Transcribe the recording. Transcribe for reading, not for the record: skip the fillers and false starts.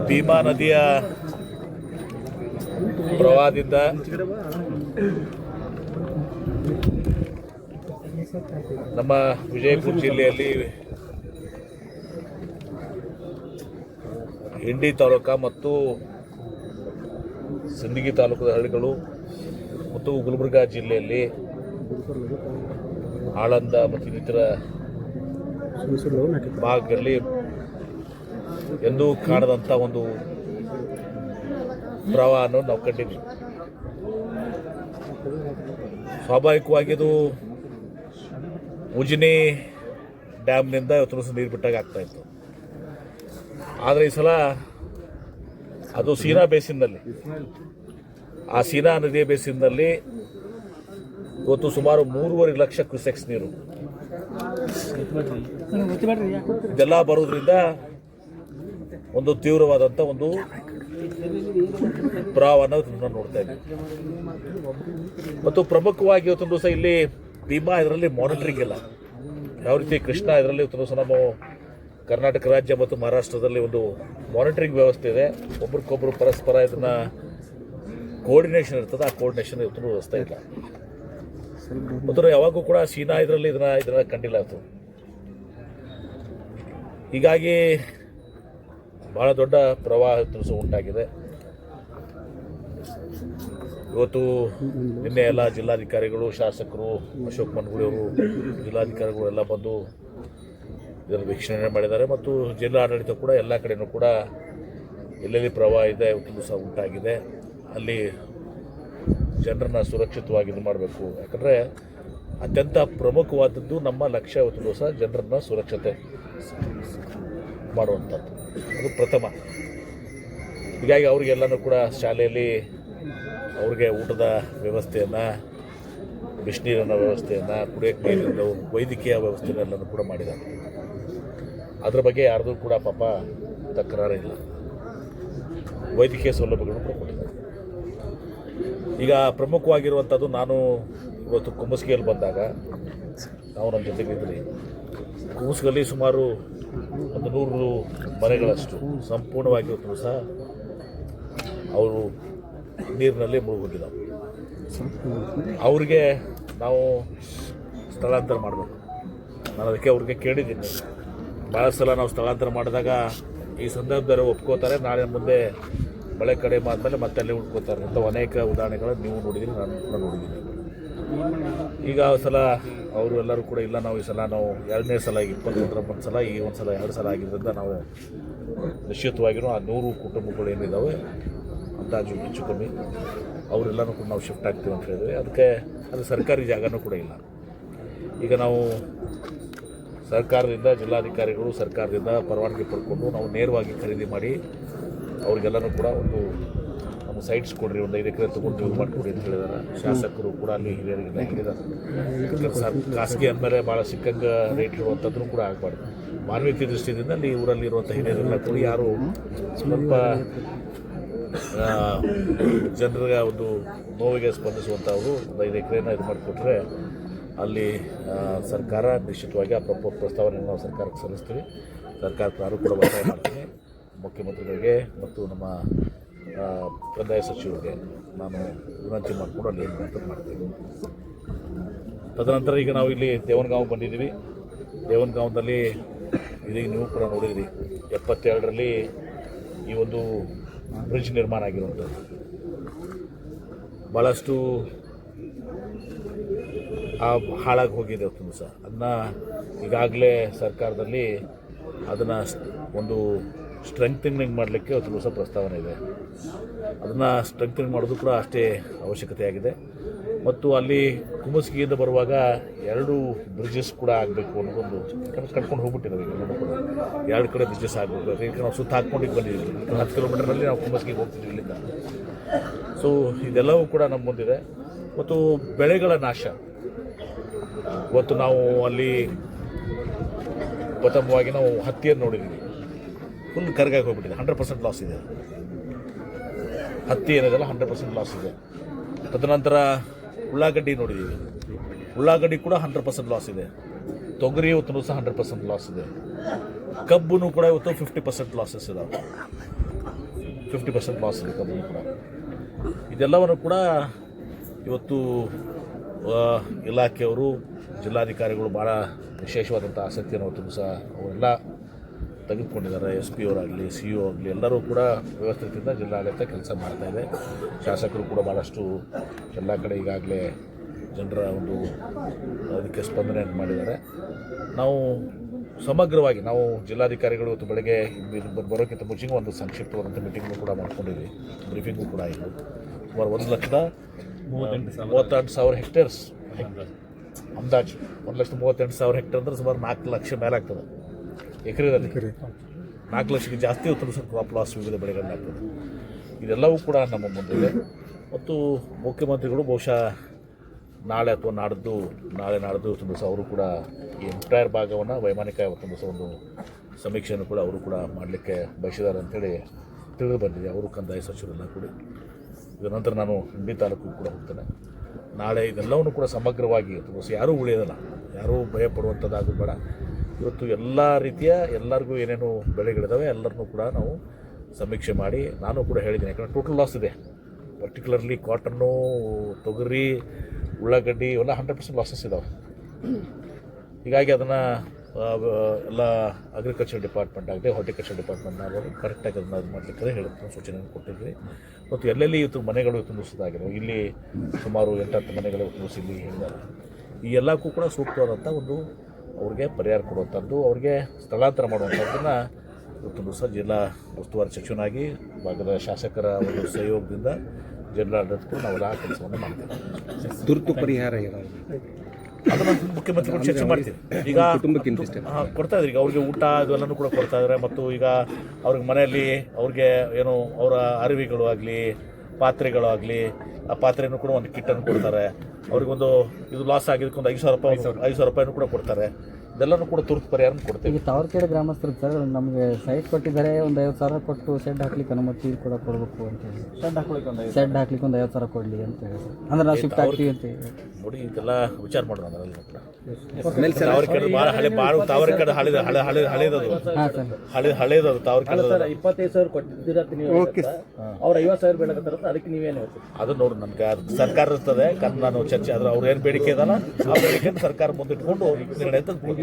ಭೀಮಾ ನದಿಯ ಪ್ರವಾಹದಿಂದ ನಮ್ಮ ವಿಜಯಪುರ ಜಿಲ್ಲೆಯಲ್ಲಿ ಇಂಡಿ ತಾಲೂಕು ಮತ್ತು ಸಿಂದಗಿ ತಾಲೂಕದ ಹಳ್ಳಿಗಳು ಮತ್ತು ಗುಲ್ಬರ್ಗಾ ಜಿಲ್ಲೆಯಲ್ಲಿ ಆಳಂದ ಮತ್ತು ಇನ್ನಿತರ ಭಾಗದಲ್ಲಿ ಎಂದೂ ಕಾಣದಂಥ ಒಂದು ಪ್ರವಾಹವನ್ನು ನಾವು ಕಂಡಿದ್ವಿ. ಸ್ವಾಭಾವಿಕವಾಗಿ ಇದು ಉಜಿನಿ ಡ್ಯಾಮ್ನಿಂದ ಇವತ್ತು ನೀರು ಬಿಟ್ಟಾಗ ಆಗ್ತಾಯಿತ್ತು. ಆದರೆ ಈ ಸಲ ಅದು ಸೀನಾ ಬೇಸಿನ್ನಲ್ಲಿ, ಆ ಸೀನಾ ನದಿಯ ಬೇಸಿನ್ನಲ್ಲಿ ಇವತ್ತು ಸುಮಾರು 3.5 ಲಕ್ಷ ಕ್ಯೂಸೆಕ್ಸ್ ನೀರು ಇದೆಲ್ಲ ಬರೋದ್ರಿಂದ ಒಂದು ತೀವ್ರವಾದಂಥ ಒಂದು ಪ್ರವಾಹವನ್ನು ನಾವು ನೋಡ್ತಾ ಇದ್ದೀವಿ. ಮತ್ತು ಪ್ರಮುಖವಾಗಿ ಇವತ್ತೊಂದು ದಿವಸ ಇಲ್ಲಿ ಭೀಮಾ ಇದರಲ್ಲಿ ಮಾನಿಟರಿಂಗ್ ಇಲ್ಲ. ಯಾವ ರೀತಿ ಕೃಷ್ಣ ಇದರಲ್ಲಿ ಇವತ್ತೊಂದು ದಿವಸ ನಮ್ಮ ಕರ್ನಾಟಕ ರಾಜ್ಯ ಮತ್ತು ಮಹಾರಾಷ್ಟ್ರದಲ್ಲಿ ಒಂದು ಮಾನಿಟರಿಂಗ್ ವ್ಯವಸ್ಥೆ ಇದೆ. ಒಬ್ರಿಗೊಬ್ಬರು ಪರಸ್ಪರ ಇದನ್ನು ಕೋಆರ್ಡಿನೇಷನ್ ಇರ್ತದೆ, ಆ ಕೋಆರ್ಡಿನೇಷನ್ ಇವತ್ತು ವ್ಯವಸ್ಥೆ ಇಲ್ಲ. ಮತ್ತು ಯಾವಾಗೂ ಕೂಡ ಸೀನಾ ಇದರಲ್ಲಿ ಇದನ್ನ ಕಂಡಿಲ್ಲ ಇತ್ತು. ಹೀಗಾಗಿ ಭಾಳ ದೊಡ್ಡ ಪ್ರವಾಹ ಉಂಟಾಗಿದೆ. ಇವತ್ತು ನಿನ್ನೆ ಎಲ್ಲ ಜಿಲ್ಲಾಧಿಕಾರಿಗಳು, ಶಾಸಕರು, ಅಶೋಕ್ ಮನ್ಗುಳಿಯವರು, ಜಿಲ್ಲಾಧಿಕಾರಿಗಳು ಎಲ್ಲ ಬಂದು ಇದರ ವೀಕ್ಷಣೆ ಮಾಡಿದ್ದಾರೆ. ಮತ್ತು ಜಿಲ್ಲಾಡಳಿತ ಕೂಡ ಎಲ್ಲ ಕಡೆಯೂ ಕೂಡ ಎಲ್ಲೆಲ್ಲಿ ಪ್ರವಾಹ ಇದೆ ಇವತ್ತು ಸಹ ಉಂಟಾಗಿದೆ, ಅಲ್ಲಿ ಜನರನ್ನ ಸುರಕ್ಷಿತವಾಗಿ ಇದು ಮಾಡಬೇಕು. ಯಾಕಂದರೆ ಅತ್ಯಂತ ಪ್ರಮುಖವಾದದ್ದು ನಮ್ಮ ಲಕ್ಷ್ಯ ಇವತ್ತು ದಿವಸ ಜನರನ್ನ ಸುರಕ್ಷತೆ ಮಾಡುವಂಥದ್ದು, ಅದು ಪ್ರಥಮ. ಹೀಗಾಗಿ ಅವರಿಗೆಲ್ಲನೂ ಕೂಡ ಶಾಲೆಯಲ್ಲಿ ಅವ್ರಿಗೆ ಊಟದ ವ್ಯವಸ್ಥೆಯನ್ನು, ಬಿಸಿನೀರಿನ ವ್ಯವಸ್ಥೆಯನ್ನು, ಕುಡಿಯೋಕ್ಕೆ ನೀರಿನ ವೈದ್ಯಕೀಯ ವ್ಯವಸ್ಥೆಯನ್ನೆಲ್ಲನೂ ಕೂಡ ಮಾಡಿದ್ದಾರೆ. ಅದರ ಬಗ್ಗೆ ಯಾರ್ದು ಕೂಡ ಪಾಪ ತಕರಾರಿಲ್ಲ. ವೈದ್ಯಕೀಯ ಸೌಲಭ್ಯಗಳನ್ನು ಕೂಡ ಕೊಟ್ಟಿದ್ದಾರೆ. ಈಗ ಪ್ರಮುಖವಾಗಿರುವಂಥದ್ದು, ನಾನು ಇವತ್ತು ಕುಂಬಸ್ಗಿಯಲ್ಲಿ ಬಂದಾಗ ನಾವು ನಮ್ಮ ಜೊತೆಗಿದ್ರಿ. ಕುಂಬಸ್ಗಲ್ಲಿ ಸುಮಾರು 100 ಮನೆಗಳಷ್ಟು ಸಂಪೂರ್ಣವಾಗಿ ಇವತ್ತು ಸಹ ಅವರು ನೀರಿನಲ್ಲಿ ಮುಳುಗೋಗಿದ್ದಾವೆ. ಅವ್ರಿಗೆ ನಾವು ಸ್ಥಳಾಂತರ ಮಾಡಬೇಕು. ನಾನು ಅದಕ್ಕೆ ಅವ್ರಿಗೆ ಕೇಳಿದ್ದೀನಿ. ಭಾಳ ಸಲ ನಾವು ಸ್ಥಳಾಂತರ ಮಾಡಿದಾಗ ಈ ಸಂದರ್ಭದಲ್ಲಿ ಒಪ್ಕೋತಾರೆ, ನಾಳೆ ಮುಂದೆ ಮಳೆ ಕಡಿಮೆ ಆದಮೇಲೆ ಮತ್ತೆ ಅಲ್ಲಿ ಉಳ್ಕೋತಾರೆ ಅಂತ ಅನೇಕ ಉದಾಹರಣೆಗಳನ್ನು ನೀವು ನೋಡಿದ್ದೀರಿ, ನಾನು ನೋಡಿದ್ದೀನಿ. ಈಗ ಸಲ ಅವರು ಎಲ್ಲರೂ ಕೂಡ ಇಲ್ಲ, ನಾವು ಈ ಸಲ ನಾವು 2ನೇ ಸಲ 21 ಒಂದು ಸಲ, ಈ ಒಂದು ಸಲ 2 ಸಲ ಆಗಿದ್ದರಿಂದ ನಾವು ನಿಶ್ಚಿತವಾಗಿಯೂ ಆ 100 ಕುಟುಂಬಗಳು ಏನಿದ್ದಾವೆ ಅಂದಾಜು ಹೆಚ್ಚು ಕಮ್ಮಿ ಅವರೆಲ್ಲನೂ ಕೂಡ ನಾವು ಶಿಫ್ಟ್ ಆಗ್ತೀವಿ ಅಂತ ಹೇಳಿದ್ವಿ. ಅದಕ್ಕೆ ಅದು ಸರ್ಕಾರಿ ಜಾಗನೂ ಕೂಡ ಇಲ್ಲ. ಈಗ ನಾವು ಸರ್ಕಾರದಿಂದ, ಜಿಲ್ಲಾಧಿಕಾರಿಗಳು ಸರ್ಕಾರದಿಂದ ಪರವಾನಗಿ ಪಡ್ಕೊಂಡು ನಾವು ನೇರವಾಗಿ ಖರೀದಿ ಮಾಡಿ ಅವ್ರಿಗೆಲ್ಲನೂ ಕೂಡ ಒಂದು ನಮ್ಮ ಸೈಟ್ಸ್ ಕೊಡ್ರಿ, ಒಂದು 5 ಎಕರೆ ತೊಗೊಂಡು ಯೂಸ್ ಮಾಡಿಕೊಡಿ ಅಂತ ಹೇಳಿದ್ದಾರೆ. ಶಾಸಕರು ಕೂಡ ಅಲ್ಲಿ ಹಿರಿಯರಿಗೆಲ್ಲ ಹೇಳಿದ್ದಾರೆ. ಖಾಸಗಿ ಅಂದಮೇಲೆ ಭಾಳ ಸಿಕ್ಕಂಗೆ ರೇಟ್ ಇರುವಂಥದ್ದು ಕೂಡ ಆಗಬಾರ್ದು. ಮಾನವೀಯತೆ ದೃಷ್ಟಿಯಿಂದ ಅಲ್ಲಿ ಊರಲ್ಲಿ ಇರುವಂಥ ಹಿರಿಯರೆಲ್ಲ ಕೂಡ ಯಾರು ಸ್ವಲ್ಪ ಜನರಿಗೆ ಒಂದು ನೋವಿಗೆ ಸ್ಪಂದಿಸುವಂಥವರು ಒಂದು 5 ಎಕರೆನ ಇದು ಮಾಡಿಕೊಟ್ರೆ ಅಲ್ಲಿ ಸರ್ಕಾರ ನಿಶ್ಚಿತವಾಗಿ ಆ ಪ್ರಸ್ತಾವನೆಯನ್ನು ನಾವು ಸರ್ಕಾರಕ್ಕೆ ಸಲ್ಲಿಸ್ತೀವಿ. ಸರ್ಕಾರಕ್ಕೆ ನಾನು ಕೂಡ ಒತ್ತಾಯ ಮಾಡ್ತೀನಿ. ಮುಖ್ಯಮಂತ್ರಿಗಳಿಗೆ ಮತ್ತು ನಮ್ಮ ಕಂದಾಯ ಸಚಿವರಿಗೆ ನಾನು ವಿನಂತಿ ಮಾಡಿಕೊಂಡು ಅಲ್ಲಿ ಏನು ಮಾಡ್ತೀವಿ. ತದನಂತರ ಈಗ ನಾವು ಇಲ್ಲಿ ದೇವನಗಾಂವ್ ಬಂದಿದ್ದೀವಿ. ದೇವನಗಾಂವದಲ್ಲಿ ಇದೀಗ ನೀವು ಕೂಡ ನೋಡಿದ್ರಿ, 72ರಲ್ಲಿ ಈ ಒಂದು ಬ್ರಿಡ್ಜ್ ನಿರ್ಮಾಣ ಆಗಿರುವಂಥದ್ದು. ಭಾಳಷ್ಟು ಹಾಳಾಗಿ ಹೋಗಿದೆ ಒಂದು ಸಹ. ಅದನ್ನು ಈಗಾಗಲೇ ಸರ್ಕಾರದಲ್ಲಿ ಅದನ್ನು ಒಂದು ಸ್ಟ್ರೆಂಥನಿಂಗ್ ಮಾಡಲಿಕ್ಕೆ ಒಂದು ದಿವಸ ಪ್ರಸ್ತಾವನೆ ಇದೆ. ಅದನ್ನು ಸ್ಟ್ರೆಂಥನಿಂಗ್ ಮಾಡೋದು ಕೂಡ ಅಷ್ಟೇ ಅವಶ್ಯಕತೆ ಆಗಿದೆ. ಮತ್ತು ಅಲ್ಲಿ ಕುಮಸ್ಗಿಯಿಂದ ಬರುವಾಗ 2 ಬ್ರಿಡ್ಜಸ್ ಕೂಡ ಆಗಬೇಕು ಅನ್ನೋದೊಂದು ಕಟ್ಕೊಂಡು ಹೋಗ್ಬಿಟ್ಟಿರೋದು. ಎಲ್ಲರೂ ಕೂಡ 2 ಕಡೆ ಬ್ರಿಡ್ಜಸ್ ಆಗಬೇಕು. ಈಗ ನಾವು ಸುತ್ತ ಹಾಕ್ಕೊಂಡಿದ್ದು ಬಂದಿದ್ದೀವಿ. 10 ಕಿಲೋಮೀಟರ್ನಲ್ಲಿ ನಾವು ಕುಮಸ್ಗಿಗೆ ಹೋಗ್ತಿದ್ವಿ ಇಲ್ಲಿಂದ. ಸೊ ಇದೆಲ್ಲವೂ ಕೂಡ ನಮ್ಮ ಮುಂದಿದೆ. ಮತ್ತು ಬೆಳೆಗಳ ನಾಶ, ಇವತ್ತು ನಾವು ಅಲ್ಲಿ ಪ್ರಥಮವಾಗಿ ನಾವು ಹತ್ತಿಯನ್ನು ನೋಡಿದ್ದೀವಿ, ಫುಲ್ ಕರ್ಗಾಗಿ ಹೋಗ್ಬಿಟ್ಟಿದೆ. 100% ಲಾಸ್ ಇದೆ. ಹತ್ತಿ ಏನಿದೆಲ್ಲ 100% ಲಾಸ್ ಇದೆ. ತದನಂತರ ಉಳ್ಳಾಗಡ್ಡಿ ನೋಡಿದ್ದೀವಿ, ಉಳ್ಳಾಗಡ್ಡಿ ಕೂಡ 100% ಲಾಸ್ ಇದೆ. ತೊಗರಿ ಇವತ್ತು ಸಹ 100% ಲಾಸ್ ಇದೆ. ಕಬ್ಬು ಕೂಡ ಇವತ್ತು 50% ಲಾಸಸ್ ಇದಾವೆ. 50% ಲಾಸ್ ಇದೆ ಕಬ್ಬು ಕೂಡ. ಇದೆಲ್ಲವನ್ನು ಕೂಡ ಇವತ್ತು ಇಲಾಖೆಯವರು, ಜಿಲ್ಲಾಧಿಕಾರಿಗಳು ಭಾಳ ವಿಶೇಷವಾದಂಥ ಆಸಕ್ತಿಯನ್ನು ಹೊತ್ತು ಸಹ ಅವರೆಲ್ಲ ತೆಗೆದುಕೊಂಡಿದ್ದಾರೆ. SP ಅವರಾಗಲಿ, CO ಆಗಲಿ ಎಲ್ಲರೂ ಕೂಡ ವ್ಯವಸ್ಥಿತದಿಂದ ಜಿಲ್ಲಾಡಳಿತ ಕೆಲಸ ಮಾಡ್ತಾಯಿದೆ. ಶಾಸಕರು ಕೂಡ ಭಾಳಷ್ಟು ಎಲ್ಲ ಕಡೆ ಈಗಾಗಲೇ ಜನರ ಒಂದು ಅದಕ್ಕೆ ಸ್ಪಂದನೆಯನ್ನು ಮಾಡಿದ್ದಾರೆ. ನಾವು ಸಮಗ್ರವಾಗಿ ನಾವು ಜಿಲ್ಲಾಧಿಕಾರಿಗಳು ಇವತ್ತು ಬೆಳಗ್ಗೆ ಬರೋಕ್ಕಿಂತ ಮುಂಚೆ ಒಂದು ಸಂಕ್ಷಿಪ್ತವಾದಂಥ ಮೀಟಿಂಗು ಕೂಡ ಮಾಡ್ಕೊಂಡಿದ್ವಿ, ಬ್ರೀಫಿಂಗು ಕೂಡ ಆಯಿತು. ಸುಮಾರು 1,38,000 ಹೆಕ್ಟೇರ್ಸ್ ಅಂದಾಜು 1,38,000 ಹೆಕ್ಟೇರ್ ಅಂದರೆ ಸುಮಾರು 4 ಲಕ್ಷ ಮೇಲೆ ಆಗ್ತದೆ ಎಕರೆದಲ್ಲಿ. 4 ಲಕ್ಷಕ್ಕೆ ಜಾಸ್ತಿ ಹೊತ್ತು ಸ್ವಲ್ಪ ಕ್ರಾಪ್ ಲಾಸ್ ವಿವಿಧ ಬೆಳೆಗಳನ್ನಾಗ್ತದೆ. ಇದೆಲ್ಲವೂ ಕೂಡ ನಮ್ಮ ಮುಂದಿದೆ. ಮತ್ತು ಮುಖ್ಯಮಂತ್ರಿಗಳು ಬಹುಶಃ ನಾಳೆ ಅಥವಾ ನಾಡಿದ್ದು ಇವತ್ತು ದಿವಸ ಅವರು ಕೂಡ ಈ ಎಂಟೈರ್ ಭಾಗವನ್ನು ವೈಮಾನಿಕ ಇವತ್ತು ದಿವಸ ಒಂದು ಸಮೀಕ್ಷೆಯನ್ನು ಕೂಡ ಅವರು ಕೂಡ ಮಾಡಲಿಕ್ಕೆ ಬಯಸಿದ್ದಾರೆ ಅಂತೇಳಿ ತಿಳಿದು ಬಂದಿದೆ. ಅವರು ಕಂದಾಯ ಸಚಿವರೆಲ್ಲ ಕೂಡಿ ಇದರ ನಂತರ ನಾನು ಹಿಂಡಿ ತಾಲೂಕು ಕೂಡ ಹೋಗ್ತೇನೆ. ನಾಳೆ ಇದೆಲ್ಲವನ್ನು ಕೂಡ ಸಮಗ್ರವಾಗಿ ಇವತ್ತು ದಿವಸ ಯಾರೂ ಉಳಿಯೋದಲ್ಲ, ಯಾರೂ ಭಯ ಪಡುವಂಥದ್ದಾಗೂ ಬೇಡ. ಇವತ್ತು ಎಲ್ಲ ರೀತಿಯ ಎಲ್ಲರಿಗೂ ಏನೇನು ಬೆಳೆಗಳಿದ್ದಾವೆ ಎಲ್ಲರನ್ನೂ ಕೂಡ ನಾವು ಸಮೀಕ್ಷೆ ಮಾಡಿ ನಾನು ಕೂಡ ಹೇಳಿದ್ದೀನಿ. ಯಾಕಂದರೆ ಟೋಟಲ್ ಲಾಸ್ ಇದೆ. ಪರ್ಟಿಕ್ಯುಲರ್ಲಿ ಕಾಟನ್ನು, ತೊಗರಿ, ಉಳ್ಳಾಗಡ್ಡಿ ಇವೆಲ್ಲ 100% ಲಾಸಸ್ ಇದ್ದಾವೆ. ಹೀಗಾಗಿ ಅದನ್ನು ಎಲ್ಲ ಅಗ್ರಿಕಲ್ಚರ್ ಡಿಪಾರ್ಟ್ಮೆಂಟ್ ಆಗಲಿ, ಹಾರ್ಟಿಕಲ್ಚರ್ ಡಿಪಾರ್ಟ್ಮೆಂಟ್ ಆಗಲಿ ಕರೆಕ್ಟಾಗಿ ಅದನ್ನು ಅದು ಮಾಡಲಿಕ್ಕೆ ಹೇಳುತ್ತೆ ಸೂಚನೆಯನ್ನು ಕೊಟ್ಟಿದ್ವಿ. ಮತ್ತು ಎಲ್ಲೆಲ್ಲಿ ಇವತ್ತು ಮನೆಗಳು ತುಂಬಿಸೋದಾಗಿರೋ ಇಲ್ಲಿ ಸುಮಾರು 8-10 ಮನೆಗಳು ತುಂಬಿಸಿ ಇಲ್ಲಿ ಹೇಳಿದ್ದಾರೆ. ಈ ಎಲ್ಲಕ್ಕೂ ಕೂಡ ಸೂಕ್ತವಾದಂಥ ಒಂದು ಅವ್ರಿಗೆ ಪರಿಹಾರ ಕೊಡುವಂಥದ್ದು, ಅವ್ರಿಗೆ ಸ್ಥಳಾಂತರ ಮಾಡುವಂಥದ್ದನ್ನು ಇವತ್ತು ದಿವಸ ಜಿಲ್ಲಾ ಉಸ್ತುವಾರಿ ಸಚಿವನಾಗಿ ಭಾಗದ ಶಾಸಕರ ಒಂದು ಸಹಯೋಗದಿಂದ ಜಿಲ್ಲಾಡಳಿತಕ್ಕೂ ನಾವೆಲ್ಲ ಕೆಲಸವನ್ನು ಮಾಡ್ತೇವೆ. ತುರ್ತು ಪರಿಹಾರ ಅದನ್ನು ಮುಖ್ಯಮಂತ್ರಿಗಳು ಚರ್ಚೆ ಮಾಡ್ತೀವಿ. ಈಗ ಕೊಡ್ತಾ ಇದ್ದಾರೆ. ಈಗ ಅವ್ರಿಗೆ ಊಟ ಇದೆಲ್ಲನೂ ಕೂಡ ಕೊಡ್ತಾ ಇದ್ದಾರೆ. ಮತ್ತು ಈಗ ಅವ್ರಿಗೆ ಮನೆಯಲ್ಲಿ ಅವ್ರಿಗೆ ಏನು ಅವರ ಅರಿವಿಗಳು ಆಗಲಿ, ಪಾತ್ರೆಗಳು ಆಗಲಿ, ಆ ಪಾತ್ರೆಯನ್ನು ಕೂಡ ಒಂದು ಕಿಟ್ಟನ್ನು ಕೊಡ್ತಾರೆ. ಅವ್ರಿಗೊಂದು ಇದು ಲಾಸ್ ಆಗಿದ್ದಕ್ಕೊಂದು 5,000 ರೂಪಾಯಿನೂ ಕೂಡ ಕೊಡ್ತಾರೆ. ಇದೆಲ್ಲನೂ ಕೂಡ ತುರ್ತು ಪರಿಹಾರ ಕೊಡ್ತೇವೆ. ಈಗ ತಾವರ್ಕೆರೆ ಗ್ರಾಮಸ್ಥರು ಸರ್ ನಮಗೆ ಸೈಟ್ ಕೊಟ್ಟಿದ್ದಾರೆ, ಒಂದು 50,000 ಕೊಟ್ಟು ಶೆಡ್ ಹಾಕ್ಲಿಕ್ಕೆ ಅನುಮತಿ ಕೂಡ ಕೊಡಬೇಕು ಅಂತ ಹೇಳಿ. ಶೆಡ್ ಹಾಕ್ಲಿಕ್ಕೆ ಒಂದು 50,000 ಕೊಡಲಿ ಅಂತ ಹೇಳಿ ಸರ್. ಅಂದ್ರೆ ನಾವು ಶಿಫ್ಟ್ ಆಗ್ತೀವಿ ಅಂತ ಹೇಳಿ ನೋಡಿ. ಇದೆಲ್ಲ ವಿಚಾರ ಮಾಡೋಣ ಅದರಲ್ಲಿ ಕೂಡ. ತಾವರೆಕೆರೆ ಭಾಳ ತಾವರೆಕೆರೆ ಹಳೇದದು ತಾವರೆಕೆರೆ 25,000 ಕೊಟ್ಟಿದ್ದೀರ ಅವ್ರು 50,000 ಬೇಡಕತ್ತಾರ, ಅದಕ್ಕೆ ನೀವೇನು ಹೇಳ್ತೀವಿ? ಅದು ನೋಡಿ ನನಗೆ ಸರ್ಕಾರ ಇರ್ತದೆ. ನಾನು ಚರ್ಚೆ ಆದ್ರೆ ಅವ್ರು ಏನು ಬೇಡಿಕೆ ಇದಲ್ಲ ಆ ಬೇಡಿಕೆಯನ್ನು ಸರ್ಕಾರ ಮುಂದಿಟ್ಕೊಂಡು ನಿರ್ಣಯ ತೆಗೆದುಕೊಂಡು